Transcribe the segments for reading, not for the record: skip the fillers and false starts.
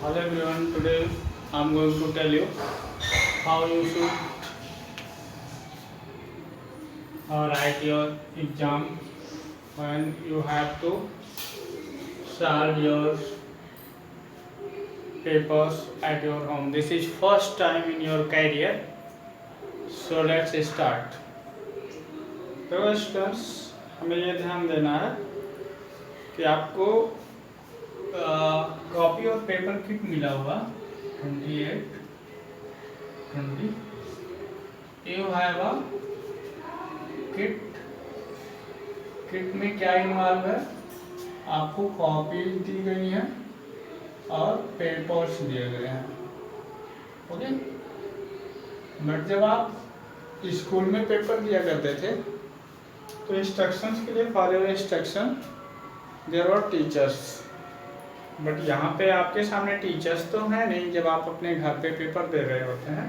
Hello everyone, today I'm going to tell you how you should write your exam when you have to solve your papers at your home. This is first time in your career, so let's start. तो students, हमें ये ध्यान देना है कि आपको copy और paper kit मिला हुआ 28, 20. You have a किट में क्या इन्वॉल्व है? आपको कॉपी दी गई है और पेपर्स दिए गए हैं. ओके, बट जब आप स्कूल में पेपर दिया करते थे तो इंस्ट्रक्शंस के लिए follow instruction there were teachers. But यहाँ पे आपके सामने टीचर्स तो हैं नहीं जब आप अपने घर पे पेपर दे रहे होते हैं.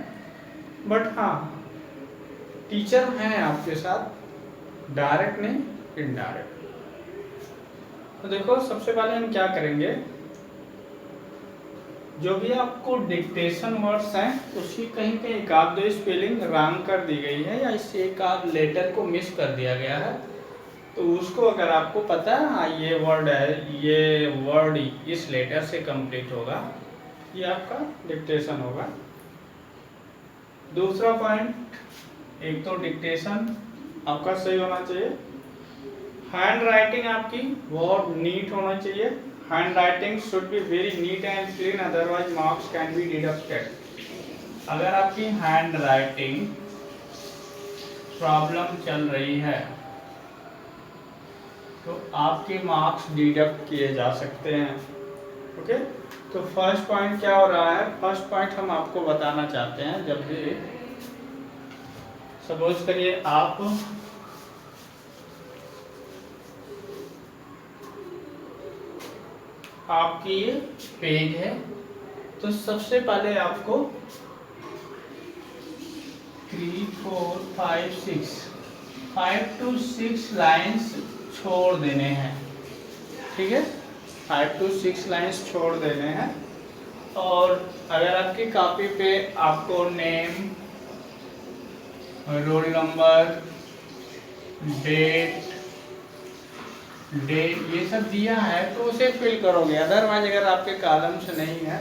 बट हाँ, टीचर हैं आपके साथ, डायरेक्ट नहीं, इनडायरेक्ट. तो देखो, सबसे पहले हम क्या करेंगे, जो भी आपको डिक्टेशन वर्ड्स हैं उसकी कहीं कहीं एक आध दो स्पेलिंग रॉन्ग कर दी गई है या इससे एक आध लेटर को मिस कर दिया गया है, तो उसको अगर आपको पता है हाँ ये वर्ड है, ये वर्ड इस लेटर से कंप्लीट होगा, ये आपका डिक्टेशन होगा. दूसरा पॉइंट, एक तो डिक्टेशन आपका सही होना चाहिए. हैंड राइटिंग आपकी बहुत नीट होना चाहिए. Hand writing should be very neat and clean, otherwise marks can be deducted. अगर आपकी हैंड राइटिंग प्रॉब्लम चल रही है तो आपके मार्क्स डिडक्ट किए जा सकते हैं. ओके, तो फर्स्ट पॉइंट क्या हो रहा है? फर्स्ट पॉइंट हम आपको बताना चाहते हैं, जब भी सपोज करिए आपकी ये पेज है, तो सबसे पहले आपको 3, 4, 5, 6 5 to 6 लाइन्स छोड़ देने हैं. ठीक है, 5 to 6 लाइन्स छोड़ देने हैं. और अगर आपकी कॉपी पे आपको नेम, रोल नंबर, डेट ये सब दिया है तो उसे फिल करोगे. अदरवाइज अगर आपके कॉलम से नहीं है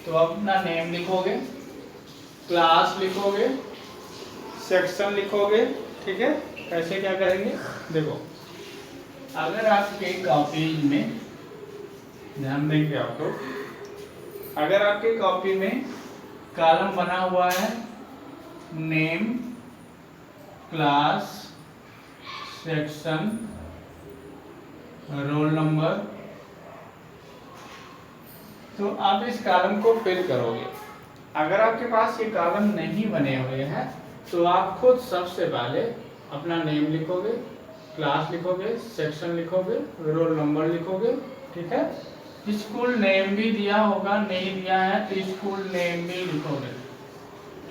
तो आप अपना नेम लिखोगे, क्लास लिखोगे, सेक्शन लिखोगे. ठीक है, कैसे क्या करेंगे देखो, अगर आपके कॉपी में ध्यान देंगे आप लोग, अगर आपके कॉपी में कॉलम बना हुआ है name, class, section, roll number, तो आप इस कॉलम को फिल करोगे. अगर आपके पास ये कॉलम नहीं बने हुए हैं तो आप खुद सबसे पहले अपना नेम लिखोगे, क्लास लिखोगे, सेक्शन लिखोगे, रोल नंबर लिखोगे. ठीक है, स्कूल नेम भी दिया होगा, नहीं दिया है तो स्कूल नेम भी लिखोगे.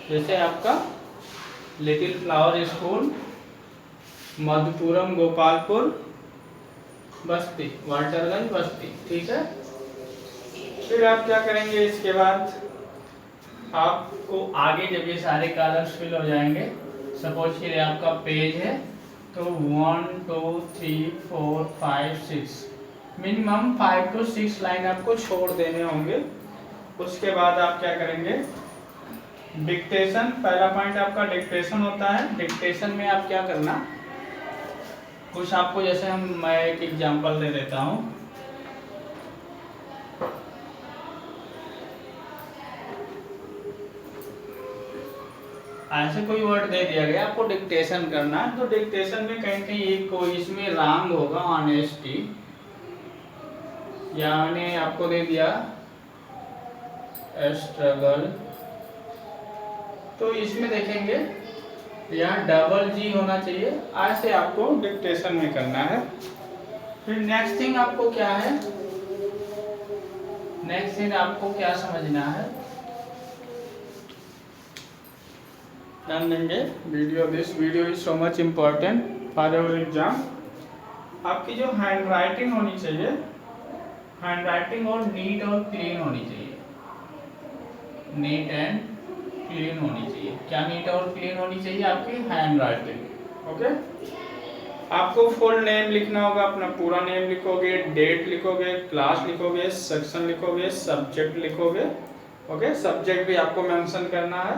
जैसे आपका लिटिल फ्लावर स्कूल, मधुपुरम, गोपालपुर, बस्ती, वाल्टरगंज, बस्ती. ठीक है, फिर आप क्या करेंगे, इसके बाद आपको आगे जब ये सारे कॉलम्स फिल हो जाएंगे, सपोज के लिए आपका पेज है तो 1, 2, 3, 4, 5, 6 मिनिमम 5 to 6 लाइन आपको छोड़ देने होंगे. उसके बाद आप क्या करेंगे, डिक्टेशन. पहला पॉइंट आपका डिक्टेशन होता है. डिक्टेशन में आप क्या करना, कुछ आपको जैसे मैं एक एग्जांपल दे देता हूँ. ऐसे कोई वर्ड दे दिया गया, आपको डिक्टेशन करना है, तो डिक्टेशन में कहीं कहीं एक कोई इसमें रॉन्ग होगा, ऑनेस्टी, यानी आपको दे दिया स्ट्रगल, तो इसमें देखेंगे यहाँ डबल जी होना चाहिए. ऐसे आपको डिक्टेशन में करना है. फिर नेक्स्ट थिंग आपको क्या है, नेक्स्ट थिंग आपको क्या समझना है, ध्यान देंगे. This video is so much important for your exam. आपकी जो हैंड राइटिंग होनी चाहिए, हैंड राइटिंग और नीट और क्लीन होनी चाहिए. नीट एंड क्लीन होनी चाहिए। क्या नीट और क्लीन होनी चाहिए? आपकी हैंड राइटिंग। ओके, आपको फुल नेम लिखना होगा, अपना पूरा नेम लिखोगे, डेट लिखोगे, क्लास लिखोगे, सेक्शन लिखोगे, सब्जेक्ट लिखोगे। ओके, सब्जेक्ट भी आपको मेंशन करना है।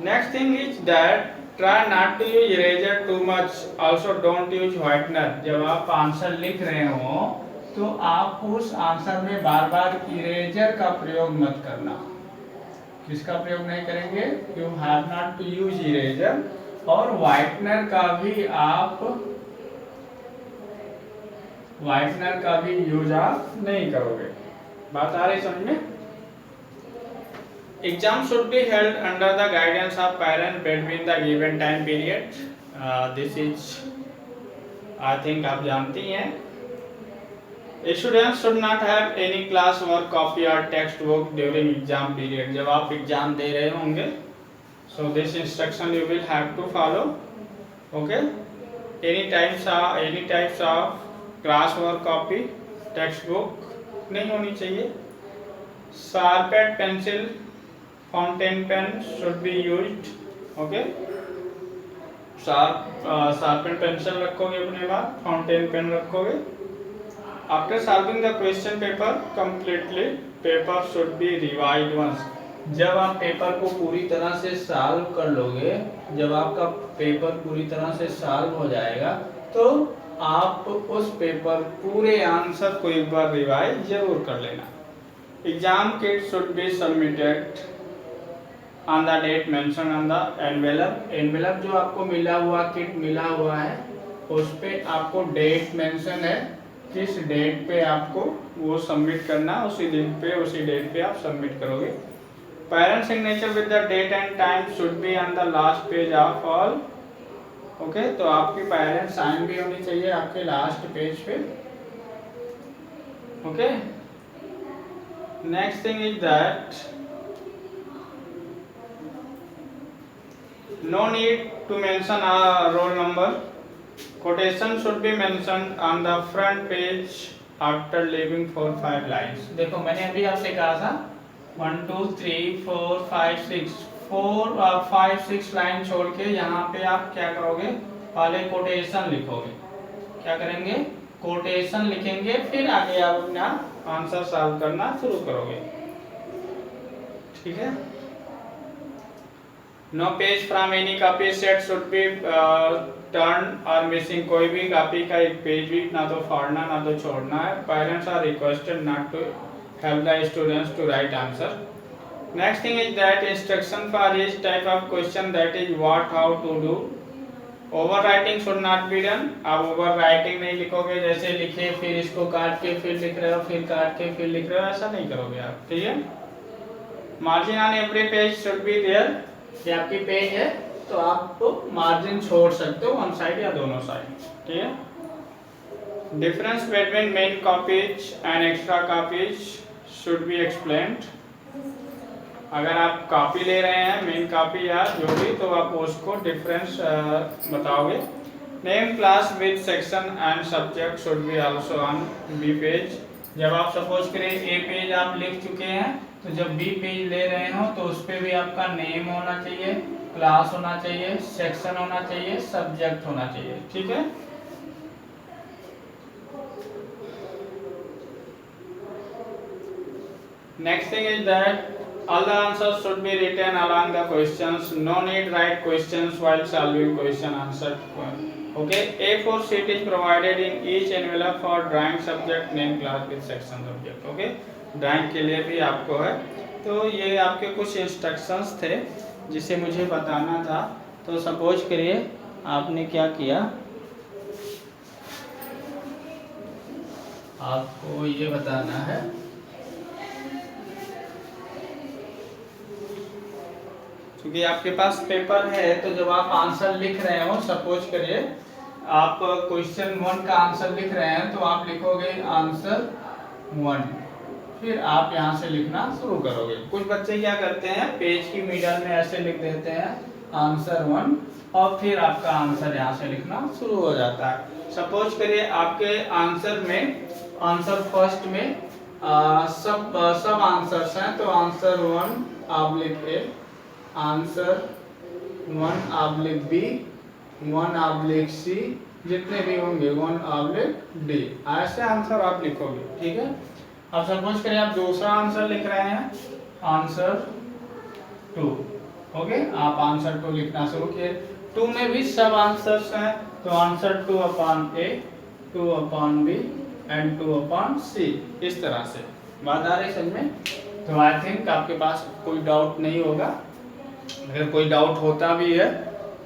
Next thing is that try not to use eraser too much, also don't use whitener. जब आप आंसर लिख रहे हो तो आप उस आंसर में बार बार इरेजर का प्रयोग मत करना। किसका प्रयोग नहीं करेंगे? You have not to use eraser. और व्हाइटनर का भी यूज आप नहीं करोगे। बात आ रही समझ में? Exam should be held under the guidance of parents between the given time period. This is I think आप जानती हैं। Students should not have any class work copy or textbook during exam period. जब आप exam दे रहे होंगे, so this instruction you will have to follow. Okay? Any types of class work copy, textbook नहीं होनी चाहिए. Sharpened pencil, fountain pen should be used. Okay? Sharpened pencil रखोगे अपने पास, fountain pen रखोगे. After solving the question paper completely, paper should be revised once. जब आप paper को पूरी तरह से सॉल्व कर लोगे, जब आपका पेपर पूरी तरह से सॉल्व हो जाएगा, तो आप उस पेपर पूरे आंसर को एक बार रिवाइज जरूर कर लेना। Exam kit should be submitted on the date mention on the envelope. Envelope जो आपको मिला हुआ, किट मिला हुआ है, उस पे आपको डेट मेंशन है, किस डेट पे आपको वो सबमिट करना, उसी डेट पे आप सबमिट करोगे। Parent signature with the date and time should be on the last page of all. Okay, तो आपकी पेरेंट साइन भी होनी चाहिए आपके लास्ट पेज पे। Okay, next thing is that no need to mention a roll number. Quotation should be mentioned on the front page after leaving 4-5 lines. देखो मैंने अभी आपसे कहा था 1 2 3 4 5 6 4 5 6 लाइन छोड़ के यहाँ पे आप क्या करोगे? पहले कोटेशन लिखोगे। क्या करेंगे? कोटेशन लिखेंगे, फिर आगे आप अपना आंसर सॉल्व करना शुरू करोगे। ठीक है? No page from any copy set should be turn or missing. कोई भी कॉपी का एक पेज भी ना तो फाड़ना ना तो छोड़ना है। Parents are requested not to help the students to write answer. Next thing is that instruction for each type of question, that is what how to do. Over writing should not be done. आप over writing नहीं लिखोगे, जैसे लिखे फिर इसको काट के फिर लिख रहे हो, फिर काट के फिर लिख रहे हो, ऐसा नहीं करोगे आप। ठीक है? Margin on every page should be there. ये आपकी पेज है तो आप मार्जिन छोड़ सकते हो, वन साइड या दोनों साइड। ठीक है? Difference between main copies and extra copies should be explained. अगर आप कॉपी ले रहे हैं, मेन कॉपी या जो भी, तो आप उसको डिफरेंस बताओगे। Name class with section and subject should be also on B page. जब आप सपोज करें ए पेज आप लिख चुके हैं, तो जब बी पेज ले रहे हो तो उस पर भी आपका नेम होना चाहिए, क्लास होना चाहिए, सेक्शन होना चाहिए, सब्जेक्ट होना चाहिए। ठीक है? Next thing is that all the answers should be written along the questions. No need write questions while solving question answer. Okay, A4 sheet is provided in each envelope for drawing subject, name, class with section subject. Okay, drawing के लिए भी आपको है। तो ये आपके कुछ instructions थे जिसे मुझे बताना था। तो सपोज करिए आपने क्या किया, आपको ये बताना है क्योंकि आपके पास पेपर है, तो जब आप आंसर लिख रहे हो, सपोज करिए आप क्वेश्चन 1 का आंसर लिख रहे हैं, तो आप लिखोगे आंसर 1, फिर आप यहाँ से लिखना शुरू करोगे। कुछ बच्चे क्या करते हैं, पेज की मिडल में ऐसे लिख देते हैं आंसर 1 और फिर आपका आंसर यहाँ से लिखना शुरू हो जाता है। सपोज करिए आपके आंसर में, आंसर फर्स्ट में सब आंसर्स हैं, तो answer 1/A, answer 1/B, 1/C, जितने भी होंगे 1/D, ऐसे आंसर आप लिखोगे। ठीक है। अब सपोज करें आप दूसरा आंसर लिख रहे हैं, आंसर 2। ओके, आप आंसर 2 लिखना शुरू किए। 2 में भी सब आंसर्स हैं, तो answer 2/A, 2/B and 2/C, इस तरह से। बात आ रही समझ में? तो आई थिंक आपके पास कोई डाउट नहीं होगा। अगर कोई डाउट होता भी है,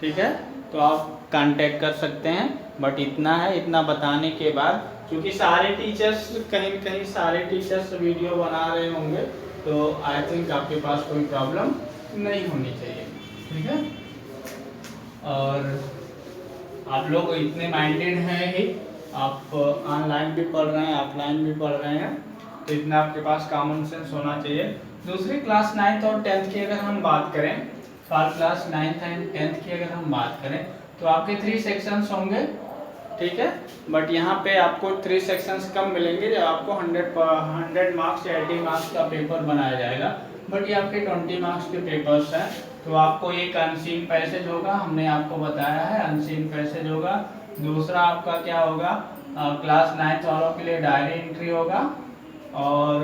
ठीक है, तो आप कांटेक्ट कर सकते हैं। बट इतना है, इतना बताने के बाद, क्योंकि सारे टीचर्स कहीं न कहीं सारे टीचर्स वीडियो बना रहे होंगे, तो आई थिंक आपके पास कोई प्रॉब्लम नहीं होनी चाहिए। ठीक है। और आप लोग इतने माइंडेड हैं ही, आप ऑनलाइन भी पढ़ रहे हैं, ऑफलाइन भी पढ़ रहे हैं, तो इतना आपके पास कॉमन सेंस होना चाहिए। दूसरी क्लास 9th और 10th की अगर हम बात करें, for class 9th and 10th की अगर हम बात करें, तो आपके 3 सेक्शंस होंगे। ठीक है। बट यहाँ पे आपको 3 सेक्शंस कम मिलेंगे, जब आपको 100 मार्क्स या 80 मार्क्स का पेपर बनाया जाएगा। बट ये आपके 20 मार्क्स के पेपर्स हैं, तो आपको एक अनसीन पैसेज होगा, हमने आपको बताया है अनसीन पैसेज होगा। दूसरा आपका क्या होगा, क्लास 9th वालों के लिए डायरी एंट्री होगा, और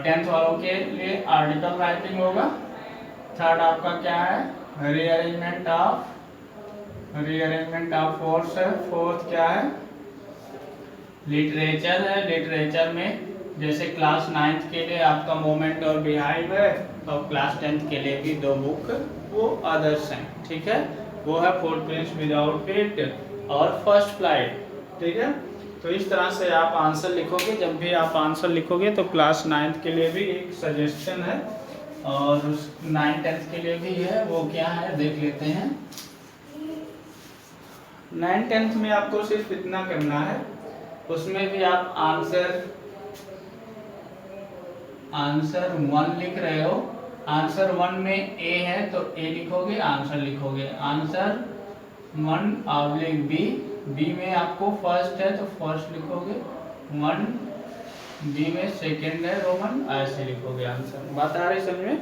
10th वालों के लिए आर्टिकल राइटिंग होगा। थर्ड आपका क्या है, रीअरेंजमेंट ऑफ फोर्स है। फोर्थ क्या है, लिटरेचर है। लिटरेचर में जैसे क्लास 9th के लिए आपका मोमेंट और बिहाइव है, और क्लास 10th के लिए भी 2 बुक वो अदर्स हैं। ठीक है। वो है फुटप्रिंट्स विदाउट फीट और फर्स्ट फ्लाइट। ठीक है। तो इस तरह से आप आंसर लिखोगे। जब भी आप आंसर लिखोगे तो क्लास 9th के लिए भी एक सजेशन है, और 9th-10th के लिए भी है। वो क्या है देख लेते हैं। 9th-10th में आपको सिर्फ इतना करना है, उसमें भी आप आंसर 1 लिख रहे हो। आंसर 1 में ए है तो ए लिखोगे, आंसर लिखोगे। आंसर 1/B, बी में आपको फर्स्ट है तो फर्स्ट लिखोगे। 1 बी में सेकेंड है रोमन, ऐसे लिखोगे आंसर। बात आ रही समझ में?